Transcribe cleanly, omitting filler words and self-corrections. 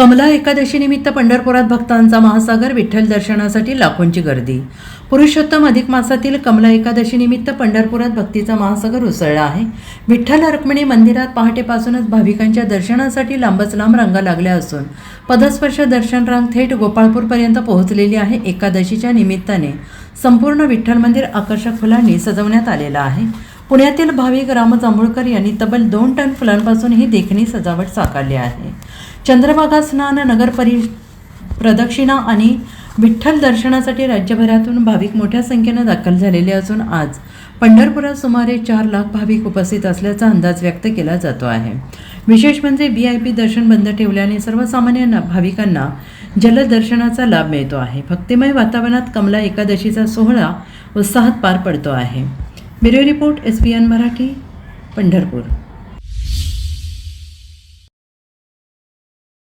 कमला एकादशी निमित्त पंढरपुरात भक्तांचा महासागर. विठ्ठल दर्शनासाठी लाखोंची गर्दी. पुरुषोत्तम अधिक मासातील कमला एकादशी निमित्त पंढरपुरात भक्तीचा महासागर उसळला आहे. विठ्ठल रुक्मिणी मंदिरात पहाटेपासूनच भाविकांच्या दर्शनासाठी लांबच लांब रांगा लागल्या असून पदस्पर्श दर्शन रांग थेट गोपाळपूरपर्यंत पोहोचलेली आहे. एकादशीच्या निमित्ताने संपूर्ण विठ्ठल मंदिर आकर्षक फुलांनी सजवण्यात आलेलं आहे. पुण्यातील भाविक राम जांभूळकर यांनी तब्बल 2 टन फुलांपासून ही देखणी सजावट साकारली आहे. चंद्रभागा स्नान, नगर प्रदक्षिणा आणि विठ्ठल दर्शनासाठी राज्यभरातून भाविक मोठ्या संख्येनं दाखल झालेले असून आज पंढरपुरात सुमारे 4 लाख भाविक उपस्थित असल्याचा अंदाज व्यक्त केला जातो आहे. विशेष म्हणजे VIP दर्शन बंद ठेवल्याने सर्वसामान्य भाविकांना जलद दर्शनाचा लाभ मिळतो आहे. भक्तिमय वातावरणात कमला एकादशीचा सोहळा उत्साहात पार पडतो आहे. Bureau report SBN Marathi, Pandharpur.